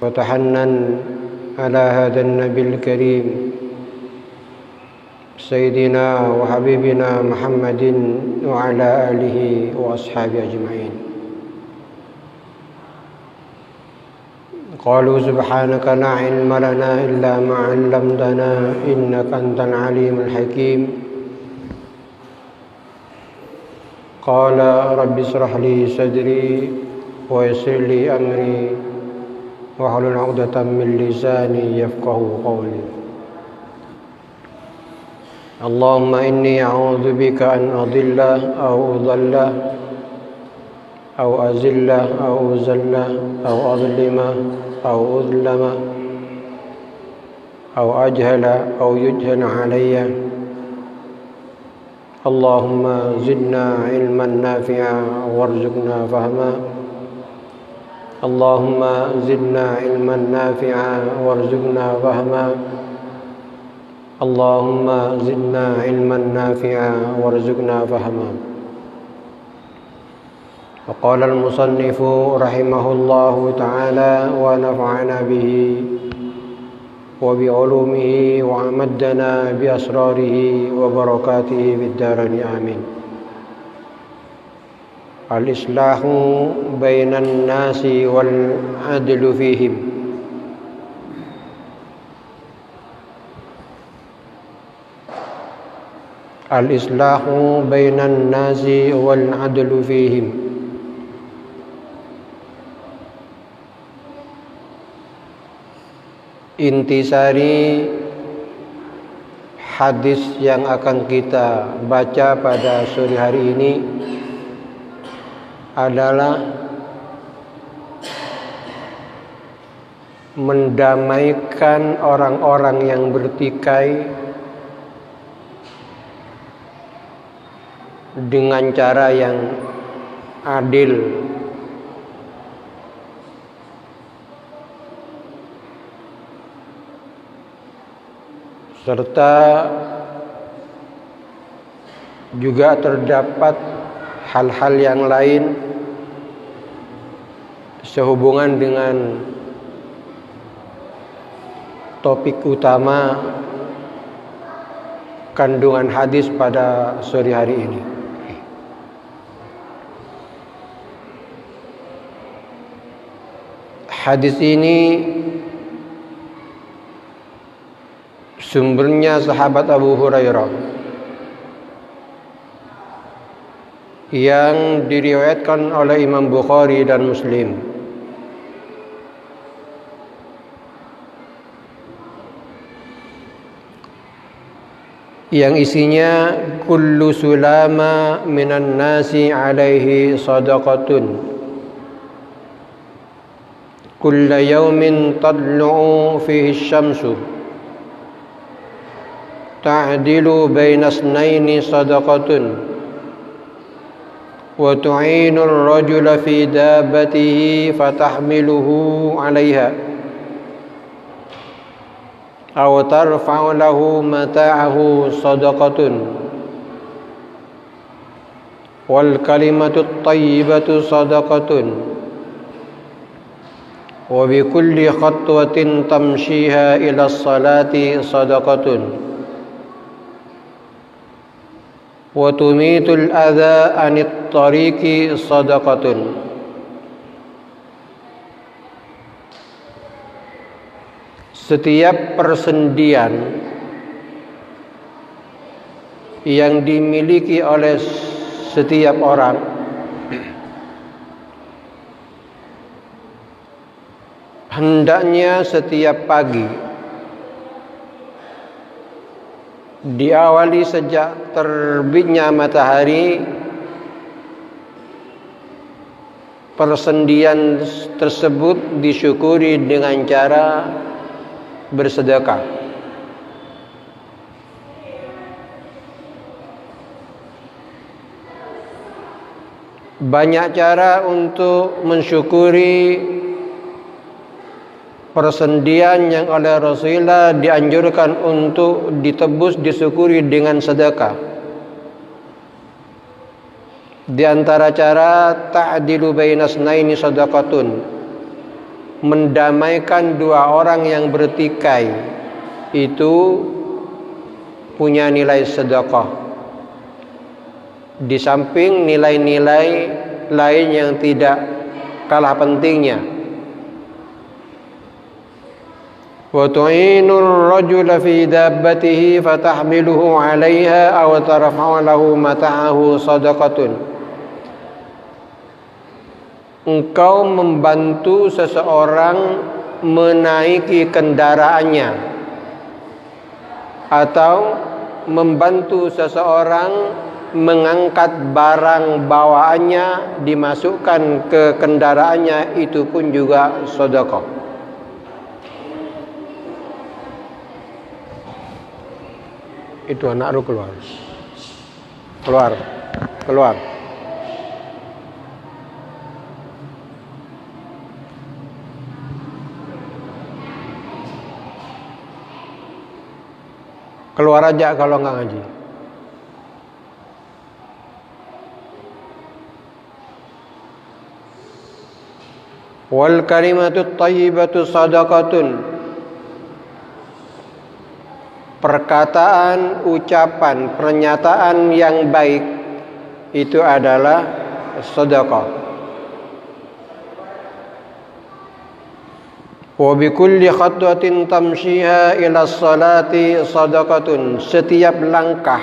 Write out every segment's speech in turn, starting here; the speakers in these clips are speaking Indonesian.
وتحنن على هذا النبي الكريم سيدنا وحبيبنا محمد وعلى آله وأصحابه أجمعين. قالوا سبحانك لا علم لنا إلا ما علمتنا إنك أنت العليم الحكيم. قال رب اشرح لي صدري ويسر لي أمري واحلل عقدة من لساني يفقهوا قولي. اللهم إني أعوذ بك أن أضل أو أضل أو أزل أو أزل أو أظلم أو أظلم أو أجهل أو يجهل علي. اللهم زدنا علما نافعا وارزقنا فهما. اللهم زدنا علما نافعا وارزقنا فهما. اللهم زدنا علما نافعا وارزقنا فهما. وقال المصنف رحمه الله تعالى ونفعنا به وبعلومه وأمدنا بأسراره وبركاته في الدارين آمين. الإصلاح بين الناس والعدل فيهم. الإصلاح بين الناس والعدل فيهم. Intisari hadis yang akan kita baca pada sore hari ini adalah mendamaikan orang-orang yang bertikai dengan cara yang adil, serta juga terdapat hal-hal yang lain sehubungan dengan topik utama kandungan hadis pada sore hari ini. Hadis ini sumbernya sahabat Abu Hurairah yang diriwayatkan oleh Imam Bukhari dan Muslim. Yang isinya kullu sulama minan nasi alaihi sadaqatun kulla yawmin tadlu'u fihi syamsu ta'dilu baina isnaini sadaqatun wa tu'inu ar-rajula fi dabbatihi fatahmiluhu 'alayha aw tarfa'u lahu mata'ahu sadaqatun wal kalimatu at-tayyibatu sadaqatun wa bi kulli khatwatin tamshiha ila as-salati sadaqatun wa tumitul adha anit tariqi sadaqatun. Setiap persendian yang dimiliki oleh setiap orang hendaknya setiap pagi diawali sejak terbitnya matahari, persendian tersebut disyukuri dengan cara bersedekah. Banyak cara untuk mensyukuri persendian yang oleh Rasulullah dianjurkan untuk ditebus, disyukuri dengan sedekah. Di antara cara ta'dilu bainas naini sadaqatun, mendamaikan dua orang yang bertikai itu punya nilai sedekah, di samping nilai-nilai lain yang tidak kalah pentingnya. Wa tu'inur rajula fi dabbatihi fatahmiluhu 'alaiha aw tarfa'u lahu mata'ahu sadaqatun. Engkau membantu seseorang menaiki kendaraannya atau membantu seseorang mengangkat barang bawaannya dimasukkan ke kendaraannya, itu pun juga sedekah. Itu anak lu keluar. Keluar aja kalau nggak ngaji. Wal kalimatut thayyibatu shadaqatun. Perkataan, ucapan, pernyataan yang baik itu adalah sedekah. Wa bi kulli khatwatin tamshiha ila sholati sadaqatun. Setiap langkah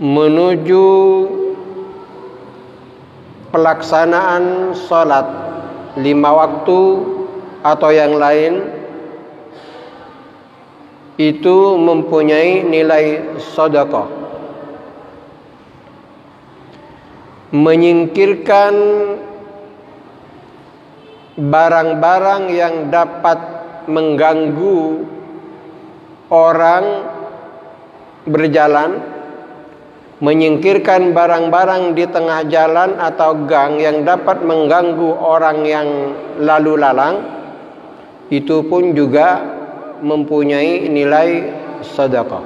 menuju pelaksanaan salat 5 waktu atau yang lain itu mempunyai nilai sedekah. Menyingkirkan barang-barang yang dapat mengganggu orang berjalan, menyingkirkan barang-barang di tengah jalan atau gang yang dapat mengganggu orang yang lalu lalang, itu pun juga mempunyai nilai sedekah.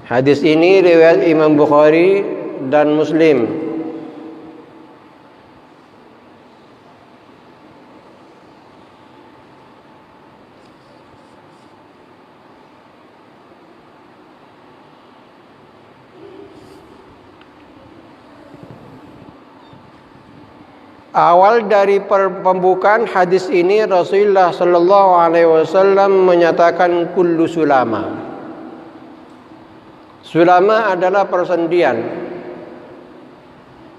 Hadis ini riwayat Imam Bukhari dan Muslim. Awal dari pembukaan hadis ini Rasulullah sallallahu alaihi wasallam menyatakan kullu sulama. Sulama adalah persendian,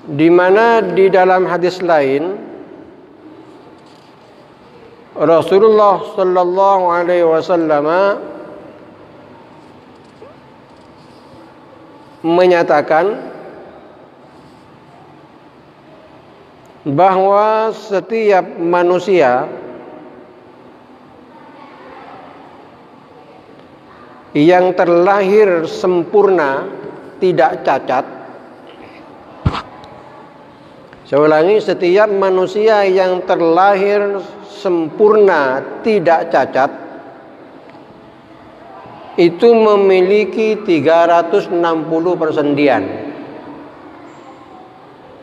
di mana di dalam hadis lain Rasulullah sallallahu alaihi wasallam menyatakan bahwa setiap manusia yang terlahir sempurna, tidak cacat. Saya ulangi, setiap manusia yang terlahir sempurna, tidak cacat, itu memiliki 360 persendian.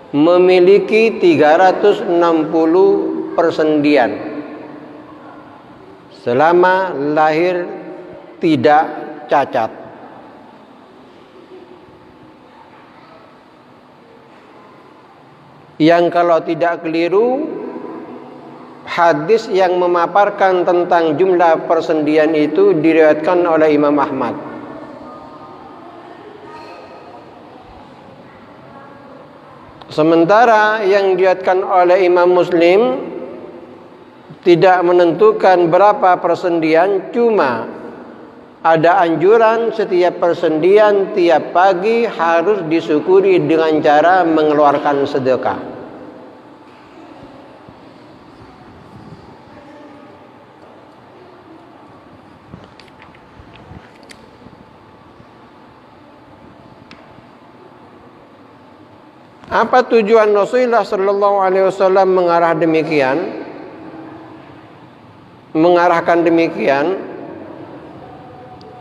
Memiliki 360 persendian selama lahir tidak cacat. Yang kalau tidak keliru, hadis yang memaparkan tentang jumlah persendian itu diriwayatkan oleh Imam Ahmad. Sementara yang diriwayatkan oleh Imam Muslim tidak menentukan berapa persendian, cuma ada anjuran setiap persendian tiap pagi harus disyukuri dengan cara mengeluarkan sedekah. Apa tujuan Rasulullah sallallahu alaihi wasallam mengarahkan demikian?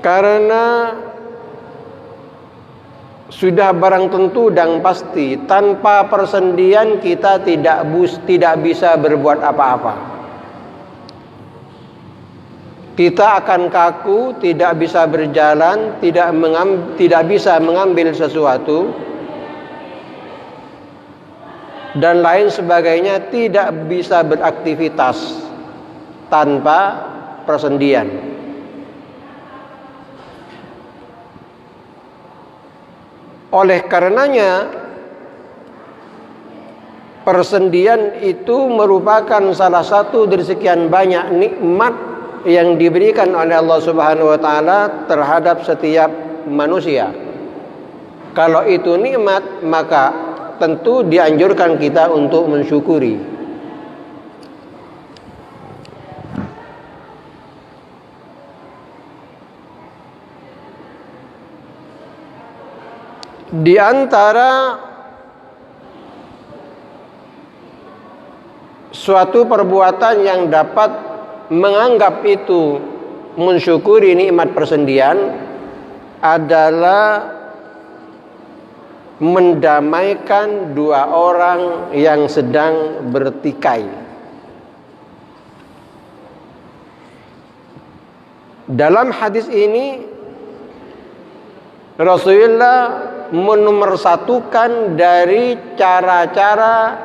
Karena sudah barang tentu dan pasti, tanpa persendian kita tidak bisa berbuat apa-apa. Kita akan kaku, tidak bisa berjalan, tidak bisa mengambil sesuatu, dan lain sebagainya, tidak bisa beraktivitas tanpa persendian. Oleh karenanya, persendian itu merupakan salah satu dari sekian banyak nikmat yang diberikan oleh Allah Subhanahu wa taala terhadap setiap manusia. Kalau itu nikmat, maka tentu dianjurkan kita untuk mensyukuri. Di antara suatu perbuatan yang dapat menganggap itu mensyukuri nikmat persendian adalah mendamaikan dua orang yang sedang bertikai. Dalam hadis ini Rasulullah menomorsatukan dari cara-cara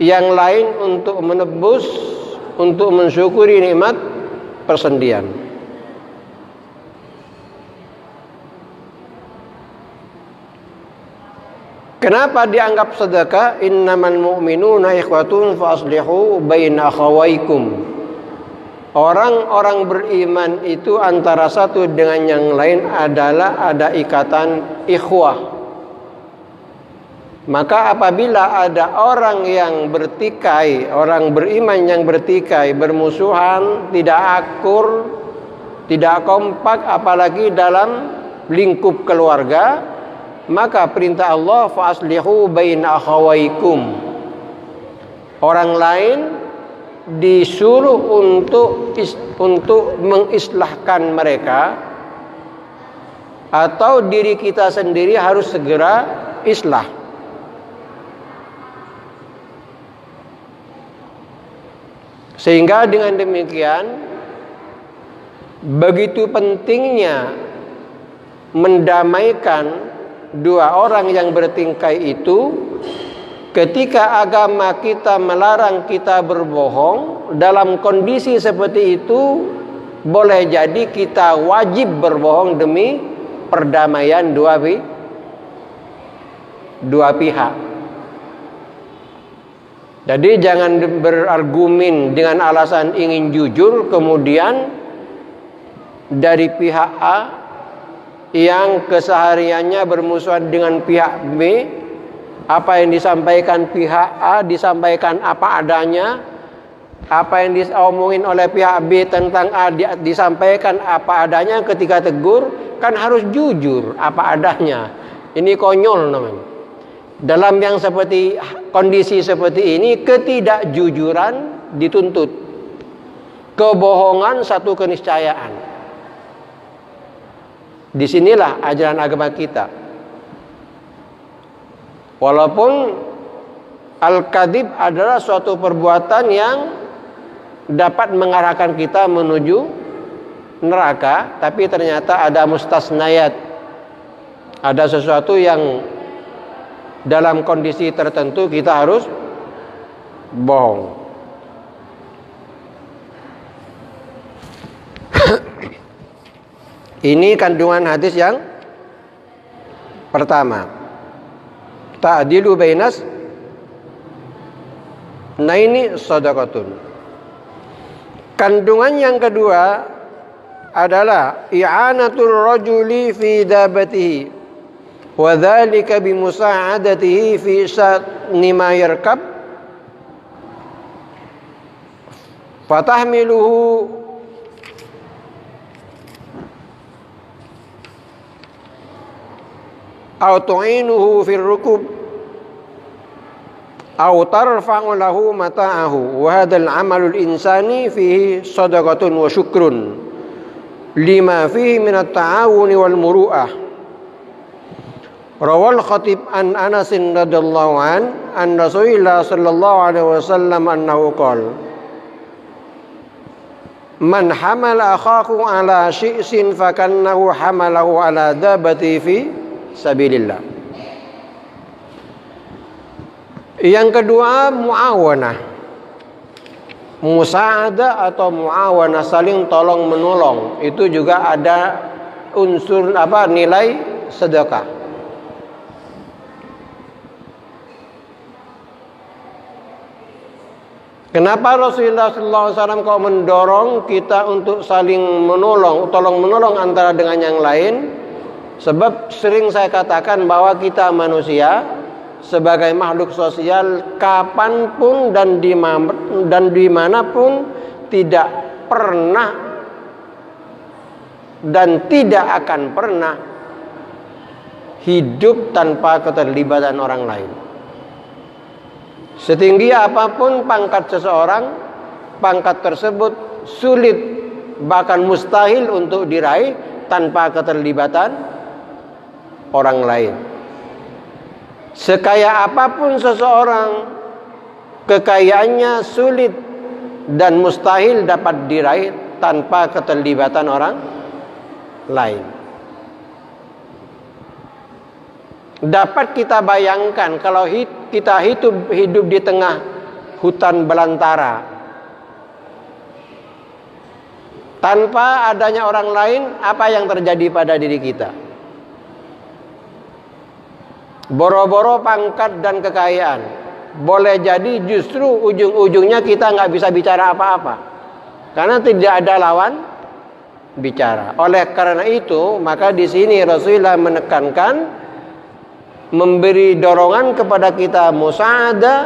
yang lain untuk menebus, untuk mensyukuri nikmat persendian. Kenapa dianggap sedekah? Innamal mu'minuna ikhwatun fa aslihu baina akhawaykum. Orang-orang beriman itu antara satu dengan yang lain adalah ada ikatan ikhwah. Maka apabila ada orang yang bertikai, orang beriman yang bertikai, bermusuhan, tidak akur, tidak kompak, apalagi dalam lingkup keluarga, maka perintah Allah fa aslihu baina akhawaykum. Orang lain disuruh untuk mengislahkan mereka, atau diri kita sendiri harus segera islah. Sehingga dengan demikian begitu pentingnya mendamaikan dua orang yang bertikai itu. Ketika agama kita melarang kita berbohong, dalam kondisi seperti itu boleh jadi kita wajib berbohong demi perdamaian dua pihak. Jadi jangan berargumen dengan alasan ingin jujur, kemudian dari pihak A yang kesehariannya bermusuhan dengan pihak B, apa yang disampaikan pihak A disampaikan apa adanya, apa yang diomongin oleh pihak B tentang A disampaikan apa adanya. Ketika tegur kan harus jujur apa adanya. Ini konyol namanya. Dalam yang kondisi seperti ini, ketidakjujuran dituntut, kebohongan satu keniscayaan. Disinilah ajaran agama kita. Walaupun al-kadhib adalah suatu perbuatan yang dapat mengarahkan kita menuju neraka, tapi ternyata ada mustasnayat. Ada sesuatu yang dalam kondisi tertentu kita harus bohong. Ini kandungan hadis yang pertama. Ta'dilu bainas naini shadaqatun. Kandungan yang kedua adalah i'anatul rajuli fi dabatihi wa dzalika bi musa'adatihi fi sha'ni ma yarkab fatahmiluhu aw tu'inuhu fil rukub aw tarfa'u lahu mata'ahu wa hadzal 'amalul insani fihi shadaqatun wa syukrun lima fihi min at-ta'awuni wal muru'ah. Rawal Khatib an Anas radhiyallahu an Rasulullah sallallahu alaihi wasallam annahu qala man hamala akhahu ala syi'sin fakannahu hamalahu ala dabati fi sabilillah. Yang kedua, muawanah. Musa'adah atau muawanah, saling tolong menolong. Itu juga ada unsur nilai sedekah. Kenapa Rasulullah SAW kau mendorong kita untuk saling menolong, tolong menolong antara dengan yang lain? Sebab sering saya katakan bahwa kita manusia sebagai makhluk sosial, kapanpun dan dimanapun tidak pernah dan tidak akan pernah hidup tanpa keterlibatan orang lain. Setinggi apapun pangkat seseorang, pangkat tersebut sulit bahkan mustahil untuk diraih tanpa keterlibatan orang lain. Sekaya apapun seseorang, kekayaannya sulit dan mustahil dapat diraih tanpa keterlibatan orang lain. Dapat kita bayangkan kalau kita hidup di tengah hutan belantara, tanpa adanya orang lain, apa yang terjadi pada diri kita? Boro-boro pangkat dan kekayaan, boleh jadi justru ujung-ujungnya kita nggak bisa bicara apa-apa, karena tidak ada lawan bicara. Oleh karena itu, maka di sini Rasulullah menekankan, memberi dorongan kepada kita musa'adah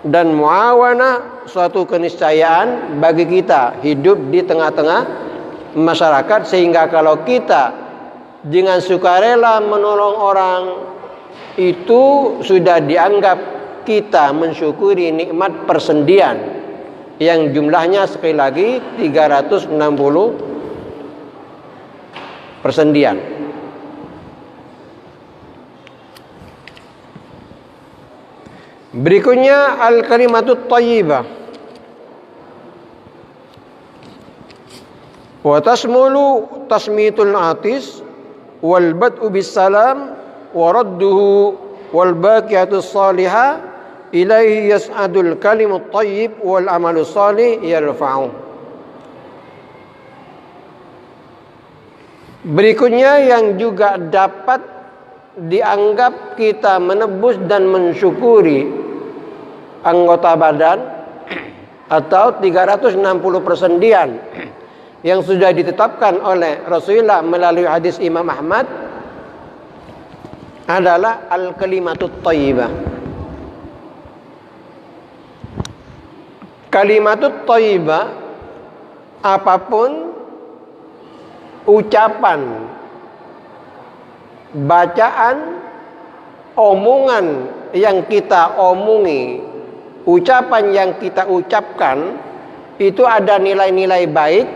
dan muawanah, suatu keniscayaan bagi kita hidup di tengah-tengah masyarakat, sehingga kalau kita dengan sukarela menolong orang, itu sudah dianggap kita mensyukuri nikmat persendian yang jumlahnya sekali lagi 360 persendian. Berikutnya al-kalimatut thayyibah. Wa tasmulu tasmitul atis wal bad'u bis salam wa radduhu wal baqiyatus salihah ilaihi yas'adul kalimut thayyib wal amalus salih yarfa'u. Berikutnya yang juga dapat dianggap kita menebus dan mensyukuri anggota badan atau 360 persendian yang sudah ditetapkan oleh Rasulullah melalui hadis Imam Ahmad adalah al-kalimatut thayyibah. Kalimatut thayyibah, apapun ucapan, bacaan, omongan yang kita omongi, ucapan yang kita ucapkan, itu ada nilai-nilai baik,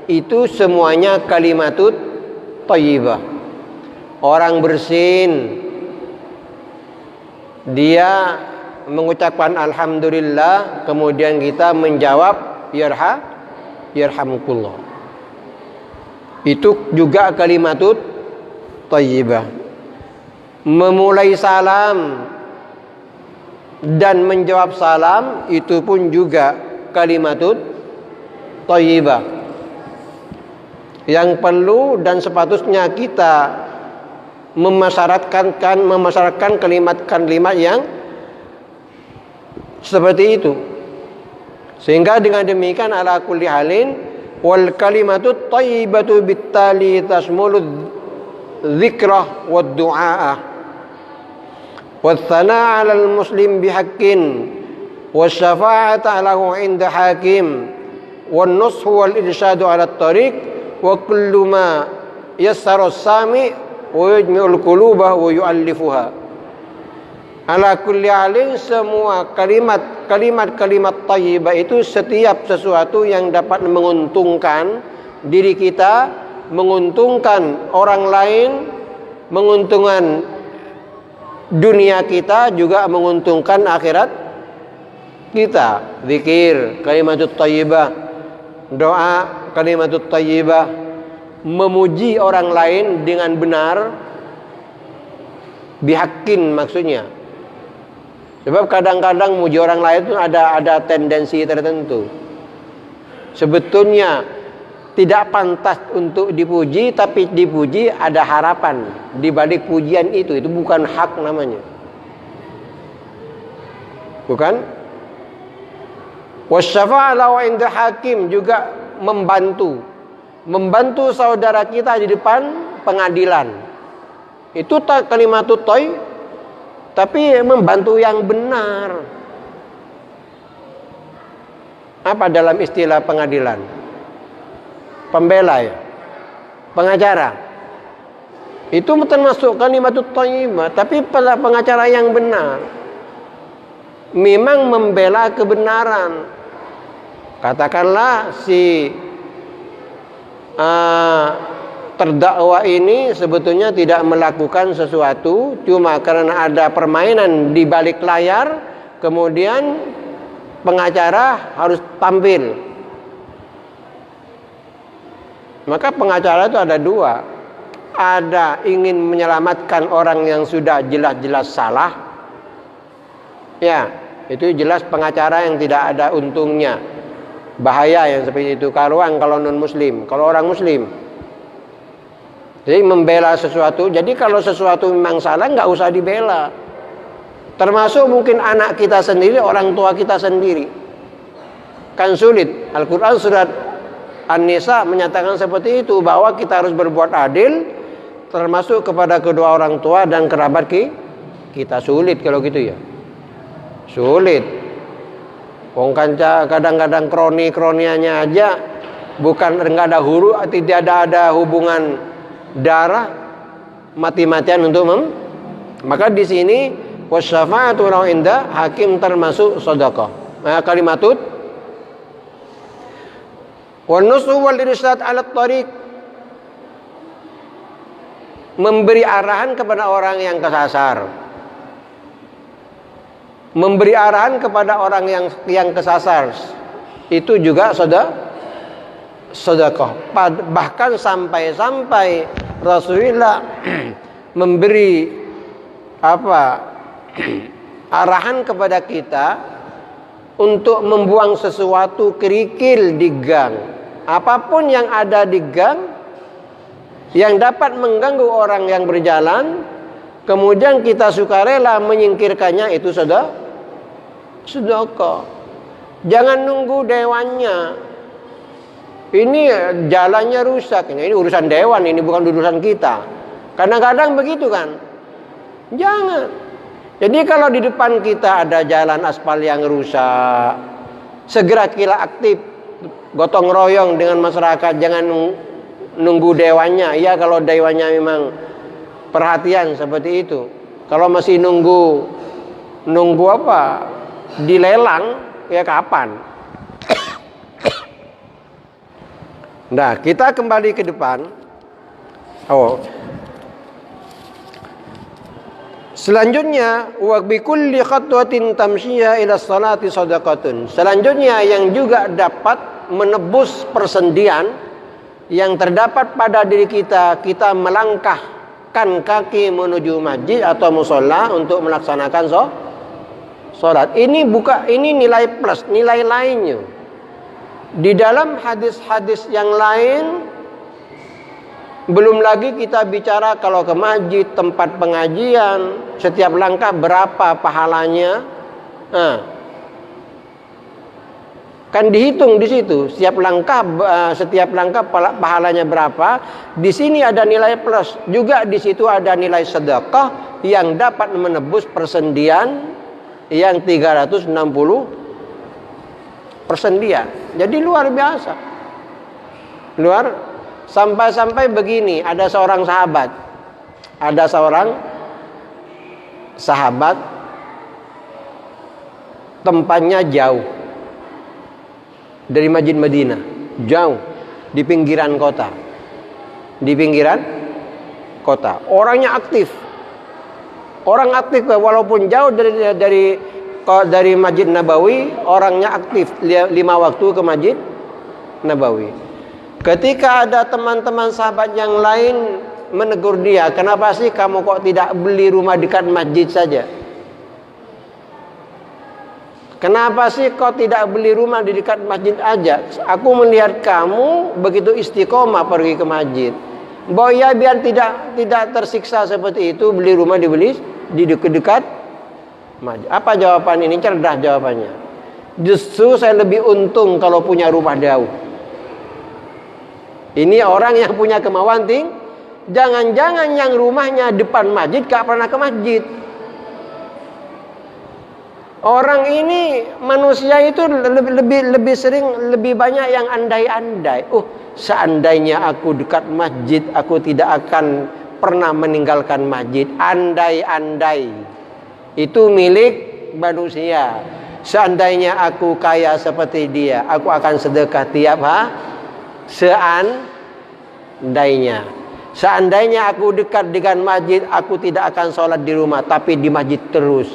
itu semuanya kalimatut thayyibah. Orang bersin, dia mengucapkan alhamdulillah, kemudian kita menjawab yarhamukullah. Itu juga kalimatut thayyibah. Memulai salam dan menjawab salam, itu pun juga kalimatut thayyibah. Yang perlu dan sepatutnya kita memasyaratkan kalimat-kalimat yang seperti itu, sehingga dengan demikian ala kulli halin wal kalimatut thayyibatu bittali tasmulu dzikrah wad du'aa wa tsanaa 'alal muslim bihaqqin wasyafa'ata lahu 'inda hakim wan nushu wal irsyadu 'ala at-tariq wa kullu ma yassara as-sami wa yujmi'ul quluba wa yu'allifuha. Ala kulli halin, semua kalimat thayyibah itu setiap sesuatu yang dapat menguntungkan diri kita, menguntungkan orang lain, menguntungkan dunia kita, juga menguntungkan akhirat kita. Zikir, kalimatut thayyibah, doa kalimatut thayyibah, memuji orang lain dengan benar, bihakin maksudnya. Sebab kadang-kadang muji orang lain itu ada tendensi tertentu. Sebetulnya tidak pantas untuk dipuji, tapi dipuji ada harapan di balik pujian itu bukan hak namanya. Bukan? Wasyafa'ala wa inda hakim, juga membantu saudara kita di depan pengadilan. Itu kalimatut thayyibah, tapi membantu yang benar. Apa dalam istilah pengadilan? Pembela ya, pengacara. Itu termasuk kalimatut thayyibah, tapi pengacara yang benar. Memang membela kebenaran. Katakanlah si terdakwa ini sebetulnya tidak melakukan sesuatu, cuma karena ada permainan di balik layar, kemudian pengacara harus tampil. Maka pengacara itu ada dua. Ada ingin menyelamatkan orang yang sudah jelas-jelas salah. Ya, itu jelas pengacara yang tidak ada untungnya. Bahaya yang seperti itu. Kalau non muslim, kalau orang muslim. Jadi membela sesuatu. Jadi kalau sesuatu memang salah, nggak usah dibela. Termasuk mungkin anak kita sendiri, orang tua kita sendiri. Kan sulit. Al-Quran surat An-Nisa menyatakan seperti itu, bahwa kita harus berbuat adil, termasuk kepada kedua orang tua dan kerabat kita. Sulit kalau gitu ya. Sulit. Wong kanca kadang-kadang kroni-kronianya aja bukan enggak ada tidak ada hubungan darah, mati-matian untuk maka di sini wasyafa'atu inda hakim termasuk sedekah. Kalimatut wan nusu wal irsyad 'ala thariq, memberi arahan kepada orang yang kesasar. Memberi arahan kepada orang yang kesasar itu juga sedekah. Bahkan sampai Rasulullah memberi arahan kepada kita untuk membuang sesuatu kerikil di gang. Apapun yang ada di gang yang dapat mengganggu orang yang berjalan, kemudian kita sukarela menyingkirkannya, itu sedekah. Jangan nunggu dewannya. Ini jalannya rusak, ini urusan dewan, ini bukan urusan kita. Kadang-kadang begitu kan. Jangan. Jadi kalau di depan kita ada jalan aspal yang rusak, segera kita aktif, gotong royong dengan masyarakat. Jangan nunggu dewannya. Ya kalau dewannya memang perhatian seperti itu. Kalau masih nunggu dilelang, ya kapan? Nah, kita kembali ke depan. Selanjutnya, wa bi kulli khatwatin tamshiya ila sholati shadaqatun. Selanjutnya yang juga dapat menebus persendian yang terdapat pada diri kita melangkahkan kaki menuju masjid atau musholla untuk melaksanakan sholat. Ini nilai plus, nilai lainnya. Di dalam hadis-hadis yang lain, belum lagi kita bicara kalau ke masjid, tempat pengajian, setiap langkah berapa pahalanya. Kan dihitung di situ, setiap langkah pahalanya berapa. Di sini ada nilai plus, juga di situ ada nilai sedekah yang dapat menebus persendian yang 360 persendian. Jadi luar biasa. Sampai begini, ada seorang sahabat tempatnya jauh dari Masjid Madinah, jauh. di pinggiran kota. Di pinggiran kota. Orangnya aktif. Orang aktif walaupun jauh dari Masjid Nabawi, orangnya aktif 5 waktu ke Masjid Nabawi. Ketika ada teman-teman sahabat yang lain menegur dia, kenapa sih kamu kok tidak beli rumah dekat masjid saja? Kenapa sih kau tidak beli rumah di dekat masjid aja? Aku melihat kamu begitu istiqomah pergi ke masjid. Bahwa ya biar tidak tersiksa seperti itu, beli rumah di dekat masjid. Apa jawaban ini? Cerdas jawabannya. Justru saya lebih untung kalau punya rumah jauh. Ini orang yang punya kemauan tinggi. Jangan-jangan yang rumahnya depan masjid gak pernah ke masjid. Orang ini, manusia itu lebih sering, lebih banyak yang andai-andai. Seandainya aku dekat masjid, aku tidak akan pernah meninggalkan masjid. Andai-andai itu milik manusia. Seandainya aku kaya seperti dia, aku akan sedekah tiap hari. Seandainya aku dekat dengan masjid, aku tidak akan sholat di rumah, tapi di masjid terus.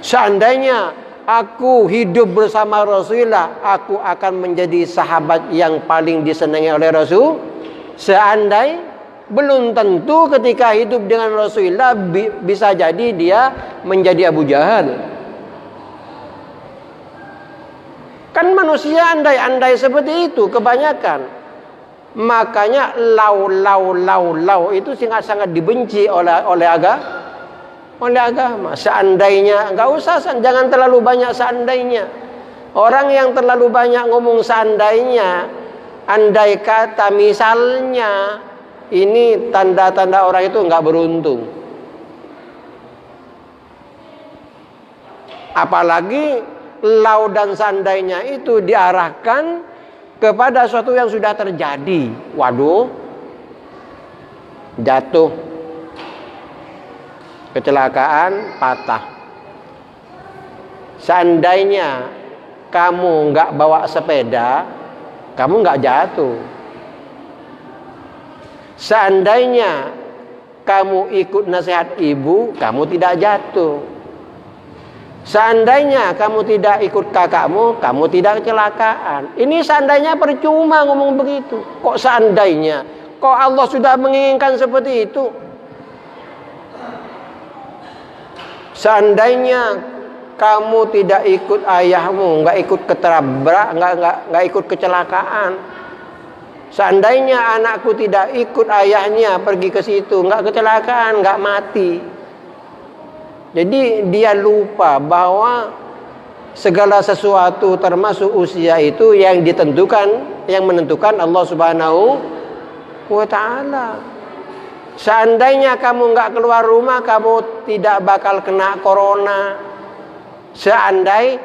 Seandainya aku hidup bersama Rasulullah, aku akan menjadi sahabat yang paling disenangi oleh Rasul. Belum tentu ketika hidup dengan Rasulullah bisa jadi dia menjadi Abu Jahal. Kan manusia andai-andai seperti itu kebanyakan. Makanya lau itu sangat dibenci oleh agama. Seandainya, enggak usah, jangan terlalu banyak seandainya. Orang yang terlalu banyak ngomong seandainya, andai kata, misalnya, ini tanda-tanda orang itu enggak beruntung. Apalagi lau dan seandainya itu diarahkan kepada sesuatu yang sudah terjadi. Waduh, jatuh, kecelakaan, patah. Seandainya kamu nggak bawa sepeda, kamu nggak jatuh. Seandainya kamu ikut nasihat ibu, kamu tidak jatuh. Seandainya kamu tidak ikut kakakmu, kamu tidak kecelakaan. Ini seandainya percuma ngomong begitu. Kok seandainya? Kok Allah sudah menginginkan seperti itu? Seandainya kamu tidak ikut ayahmu, nggak ikut ketabrak, nggak ikut kecelakaan. Seandainya anakku tidak ikut ayahnya pergi ke situ, nggak kecelakaan, nggak mati. Jadi dia lupa bahwa segala sesuatu termasuk usia itu yang menentukan Allah Subhanahu wa Ta'ala. Seandainya kamu nggak keluar rumah, kamu tidak bakal kena corona. Seandainya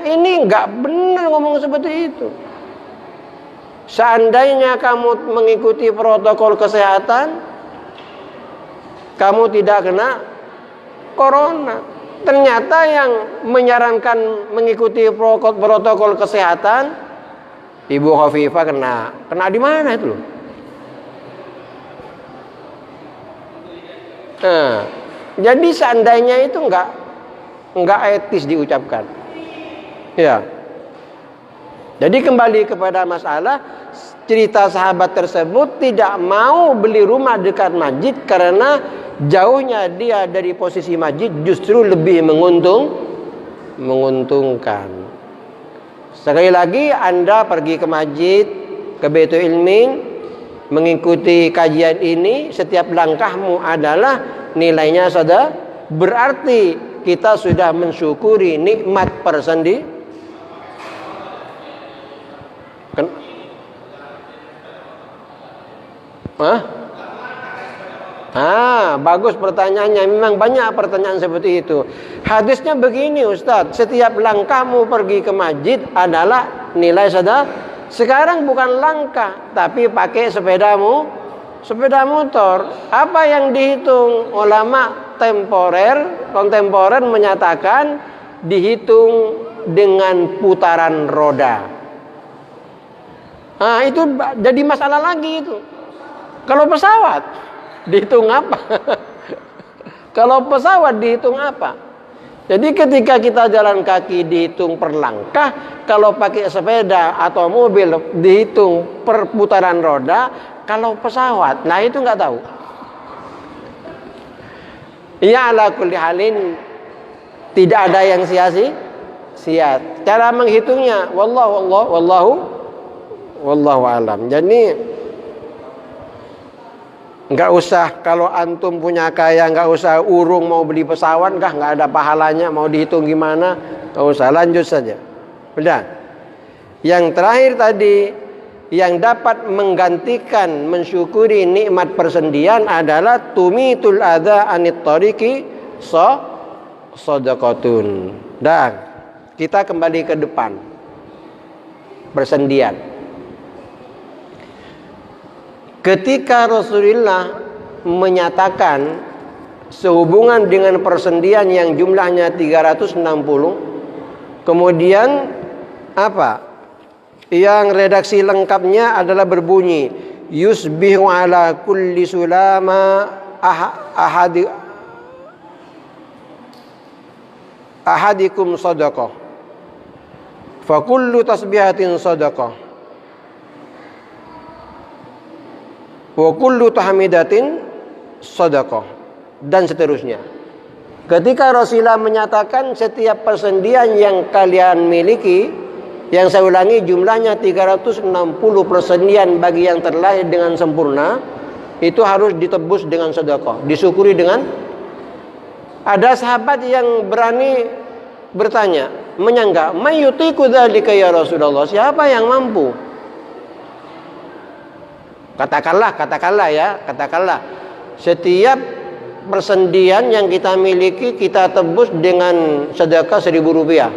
ini nggak benar ngomong seperti itu. Seandainya kamu mengikuti protokol kesehatan, kamu tidak kena corona. Ternyata yang menyarankan mengikuti protokol kesehatan, Ibu Khofifah kena di mana itu loh? Nah, jadi seandainya itu enggak etis diucapkan. Ya. Jadi kembali kepada masalah cerita sahabat tersebut tidak mau beli rumah dekat masjid karena jauhnya dia dari posisi masjid justru lebih menguntungkan. Sekali lagi, Anda pergi ke masjid, ke Baitul Ilmi, mengikuti kajian ini, setiap langkahmu adalah nilainya sudah berarti kita sudah mensyukuri nikmat persendirian. Bagus pertanyaannya. Memang banyak pertanyaan seperti itu. Hadisnya begini, Ustaz, setiap langkahmu pergi ke masjid adalah nilai sedekah. Sekarang bukan langkah, tapi pakai sepeda motor. Apa yang dihitung ulama? kontemporer menyatakan dihitung dengan putaran roda. Nah, itu jadi masalah lagi itu. Kalau pesawat dihitung apa? Kalau pesawat dihitung apa? Jadi ketika kita jalan kaki dihitung per langkah, kalau pakai sepeda atau mobil dihitung per putaran roda, kalau pesawat, nah itu nggak tahu. Ya ala kulli halin, tidak ada yang sia-sia. Cara menghitungnya wallahu alam. Jadi nggak usah kalau antum punya kaya, nggak usah urung mau beli pesawat, nggak ada pahalanya, mau dihitung gimana, nggak usah, lanjut saja. Udah. Yang terakhir tadi, yang dapat menggantikan mensyukuri nikmat persendian adalah tumitul adza anit tariqi shadaqatun. Dan kita kembali ke depan. Persendian. Ketika Rasulullah menyatakan sehubungan dengan persendian yang jumlahnya 360, kemudian apa? Yang redaksi lengkapnya adalah berbunyi yusbihu ala kulli sulama ahadikum sadaqah fa kullu tasbihatin sadaqah wa kullu tahmidatin sadaqah, dan seterusnya. Ketika Rasulullah menyatakan setiap persendian yang kalian miliki, yang saya ulangi jumlahnya 360 persendian bagi yang terlahir dengan sempurna, itu harus ditebus dengan sedekah, disyukuri dengan. Ada sahabat yang berani bertanya, menyangka, mayyutiku dzalika ya Rasulullah, siapa yang mampu? Katakanlah setiap persendian yang kita miliki kita tebus dengan sedekah 1.000 rupiah.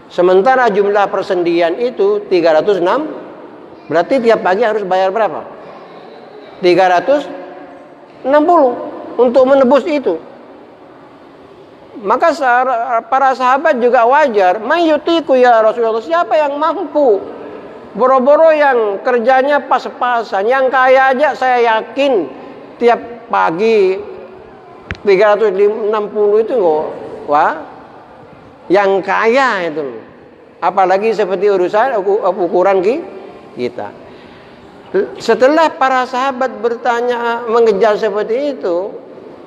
Sementara jumlah persendian itu 306, berarti tiap pagi harus bayar berapa? 360 untuk menebus itu. Maka para sahabat juga wajar, mayyutiku ya Rasulullah, siapa yang mampu? Boro-boro yang kerjanya pas-pasan, yang kaya aja saya yakin tiap pagi 360 itu kok, wah, yang kaya itu. Apalagi seperti urusan ukuran kita. Setelah para sahabat bertanya, mengejar seperti itu,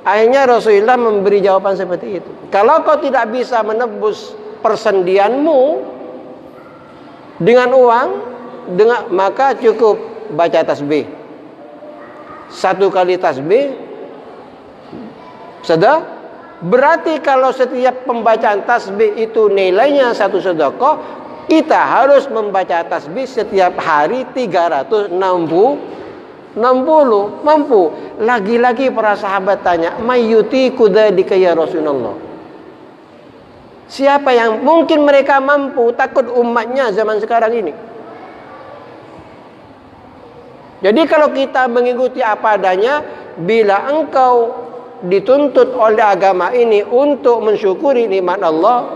akhirnya Rasulullah memberi jawaban seperti itu. Kalau kau tidak bisa menebus persendianmu dengan uang, maka cukup baca tasbih. 1 kali tasbih sudah. Berarti kalau setiap pembacaan tasbih itu nilainya 1 sedekah, kita harus membaca tasbih setiap hari 360. Mampu. Lagi-lagi para sahabat tanya, mayyutiku dzalika ya Rasulullah, siapa yang mungkin mereka mampu? Takut umatnya zaman sekarang ini. Jadi kalau kita mengikuti apa adanya, bila engkau dituntut oleh agama ini untuk mensyukuri nikmat Allah,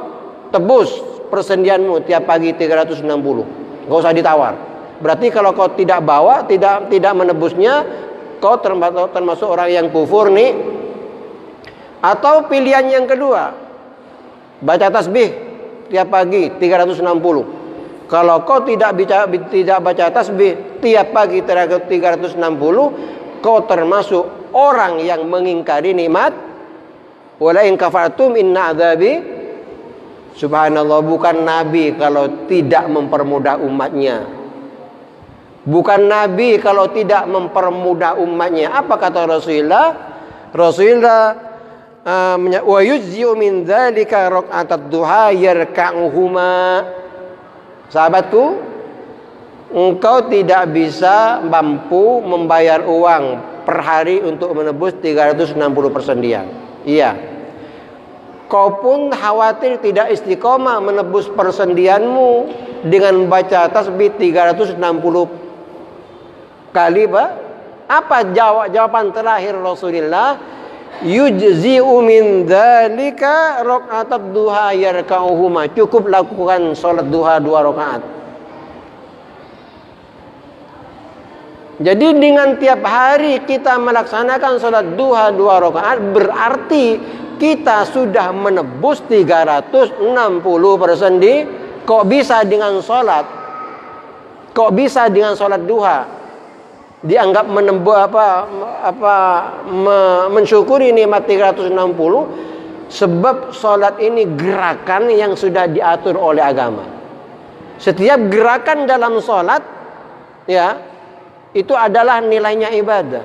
tebus persendianmu tiap pagi 360. Enggak usah ditawar. Berarti kalau kau tidak bawa, tidak menebusnya, kau termasuk orang yang kufur nih. Atau pilihan yang kedua, baca tasbih tiap pagi 360. Kalau kau tidak baca tasbih tiap pagi 360, kau termasuk orang yang mengingkari nikmat. Wala in kafartum inna adzabi, subhanallah, bukan nabi kalau tidak mempermudah umatnya. Bukan nabi kalau tidak mempermudah umatnya. Apa kata Rasulullah? Wa yujzi'u min dzalika raka'atud duha yarka'uhuma. Sahabatku, engkau tidak bisa mampu membayar uang per hari untuk menebus 360 persendian. Iya. Kau pun khawatir tidak istiqomah menebus persendianmu dengan baca tasbih 360 kali, Pak. Apa jawaban terakhir Rasulullah? Yujzi'u min dzalika raka'at duha yarka'uhuma. Cukup lakukan salat duha 2 rakaat. Jadi dengan tiap hari kita melaksanakan salat duha 2 rakaat berarti kita sudah menebus 360 persendi. Kok bisa dengan salat? Kok bisa dengan salat duha dianggap mensyukuri nikmat 360? Sebab salat ini gerakan yang sudah diatur oleh agama. Setiap gerakan dalam salat ya itu adalah nilainya ibadah.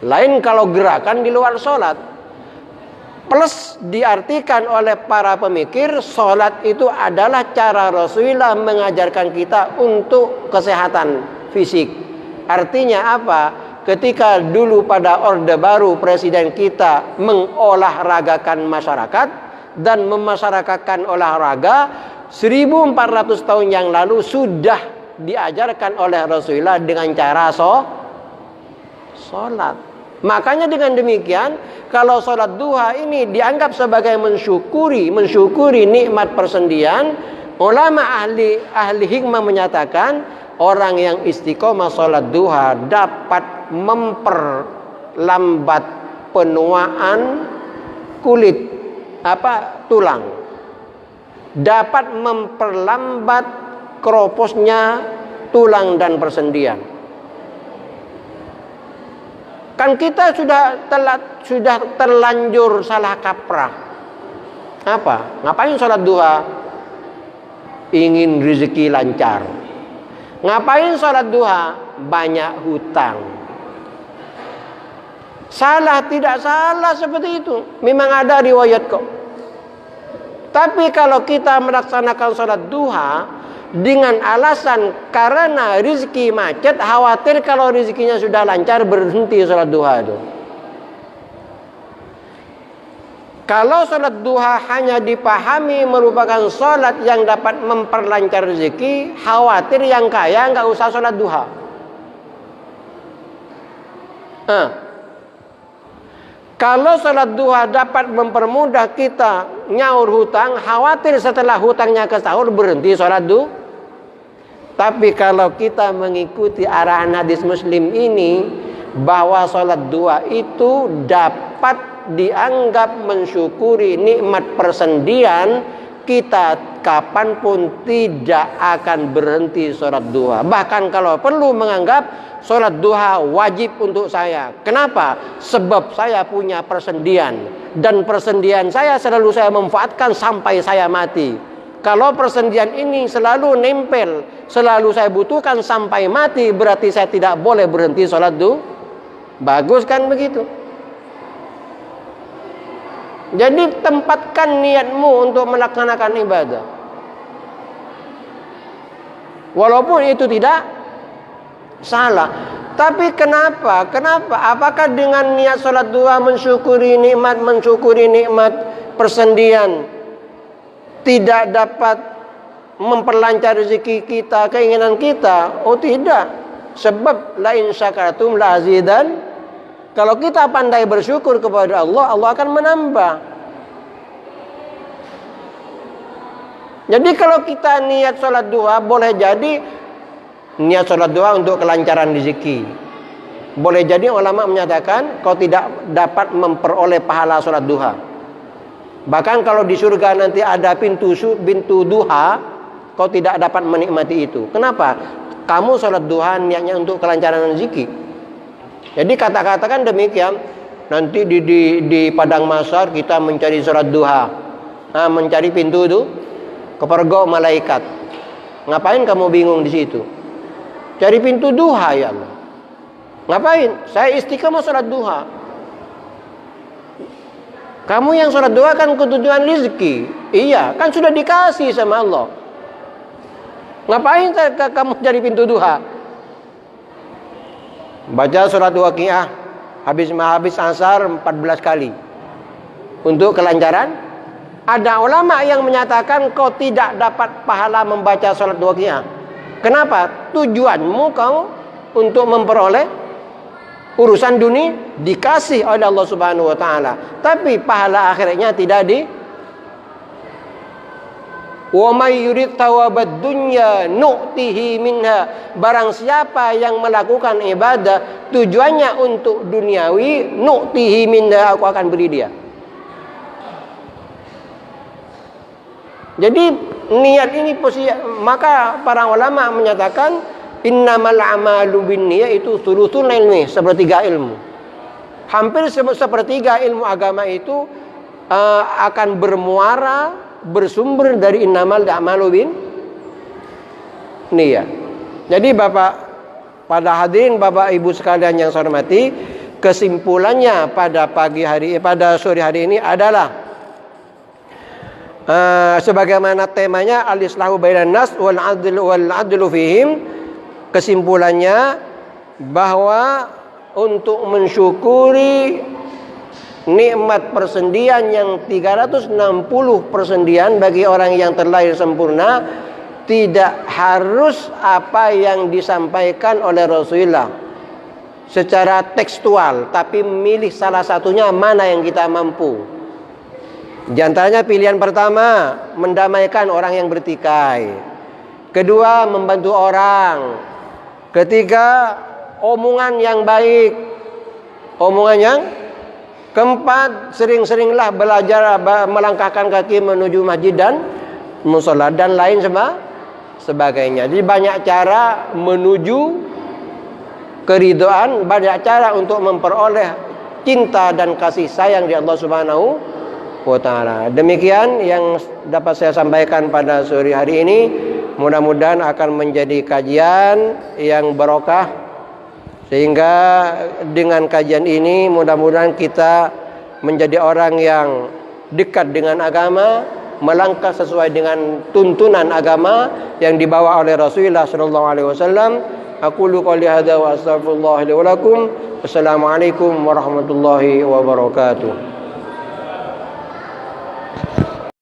Lain kalau gerakan di luar salat. Plus diartikan oleh para pemikir, salat itu adalah cara Rasulullah mengajarkan kita untuk kesehatan fisik. Artinya apa? Ketika dulu pada Orde Baru presiden kita mengolahragakan masyarakat dan memasyarakatkan olahraga, 1400 tahun yang lalu sudah diajarkan oleh Rasulullah dengan cara salat. Makanya dengan demikian, kalau salat duha ini dianggap sebagai mensyukuri nikmat persendian, ulama ahli hikmah menyatakan orang yang istiqomah salat duha dapat memperlambat penuaan kulit tulang, dapat memperlambat keroposnya tulang dan persendian. Kan kita sudah terlanjur salah kaprah. Apa? Ngapain salat duha? Ingin rezeki lancar. Ngapain salat duha? Banyak hutang. Salah, tidak salah seperti itu. Memang ada riwayat kok. Tapi kalau kita melaksanakan salat duha dengan alasan karena rezeki macet, khawatir kalau rezekinya sudah lancar berhenti salat duha itu. Kalau salat duha hanya dipahami merupakan salat yang dapat memperlancar rezeki, khawatir yang kaya nggak usah salat duha. Kalau salat duha dapat mempermudah kita nyaur hutang, khawatir setelah hutangnya kesaur berhenti salat duha. Tapi kalau kita mengikuti arahan hadis Muslim ini, bahwa salat duha itu dapat dianggap mensyukuri nikmat persendian, kita kapanpun tidak akan berhenti salat duha. Bahkan kalau perlu menganggap salat duha wajib untuk saya. Kenapa? Sebab saya punya persendian, dan persendian saya selalu saya manfaatkan sampai saya mati. Kalau persendian ini selalu nempel, selalu saya butuhkan sampai mati, berarti saya tidak boleh berhenti salat duha. Bagus kan begitu? Jadi tempatkan niatmu untuk melaksanakan ibadah. Walaupun itu tidak salah. Tapi kenapa? Apakah dengan niat salat duha mensyukuri nikmat persendian tidak dapat memperlancar rezeki kita, keinginan kita? Oh tidak. Sebab lain syakartum la azidan. Kalau kita pandai bersyukur kepada Allah, Allah akan menambah. Jadi kalau kita niat salat duha, boleh jadi niat salat duha untuk kelancaran rezeki. Boleh jadi ulama menyatakan kau tidak dapat memperoleh pahala salat duha. Bahkan kalau di surga nanti ada pintu duha, kau tidak dapat menikmati itu. Kenapa? Kamu salat duha niatnya untuk kelancaran rezeki. Jadi kata-katakan demikian. Nanti di padang mahsyar kita mencari salat duha, mencari pintu itu, kepergok malaikat. Ngapain kamu bingung di situ? Cari pintu duha ya Allah. Ngapain? Saya istiqamah salat duha. Kamu yang salat duha kan ketujuan rezeki. Iya, kan sudah dikasih sama Allah. Ngapain kamu cari pintu duha? Baca surat Waqiah habis asar 14 kali untuk kelancaran. Ada ulama yang menyatakan kau tidak dapat pahala membaca surat Waqiah. Kenapa? Tujuanmu kau untuk memperoleh Urusan dunia dikasih oleh Allah Subhanahu wa taala, tapi pahala akhiratnya tidak di. Wa may yurid thawabad dunya nu'tihi minha. Barang siapa yang melakukan ibadah tujuannya untuk duniawi, nu'tihi minha, aku akan beri dia. Jadi niat ini maka para ulama menyatakan innamal a'malu binniyah itu thuluthul ilmi, sepertiga ilmu. Hampir sepertiga ilmu agama itu akan bermuara, bersumber dari innamal a'malu binniyah. Jadi pada hadirin Bapak Ibu sekalian yang saya hormati, kesimpulannya pada sore hari ini adalah sebagaimana temanya al-islahu bainan nas wal adlu fihim. Kesimpulannya bahwa untuk mensyukuri nikmat persendian yang 360 persendian bagi orang yang terlahir sempurna, tidak harus apa yang disampaikan oleh Rasulullah secara tekstual, tapi milih salah satunya mana yang kita mampu. Di antaranya pilihan pertama, mendamaikan orang yang bertikai. Kedua, membantu orang. Ketiga, omongan yang baik. Omongan yang keempat, sering-seringlah belajar melangkahkan kaki menuju masjid dan mushola dan lain sebagainya. Jadi banyak cara menuju keridhaan, banyak cara untuk memperoleh cinta dan kasih sayang di Allah Subhanahu wa taala. Demikian yang dapat saya sampaikan pada sore hari ini. Mudah-mudahan akan menjadi kajian yang barokah, sehingga dengan kajian ini mudah-mudahan kita menjadi orang yang dekat dengan agama, melangkah sesuai dengan tuntunan agama yang dibawa oleh Rasulullah sallallahu alaihi wasallam. Aqulu qouli hadza wa astaghfirullah li wa lakum. Wassalamualaikum warahmatullahi wabarakatuh.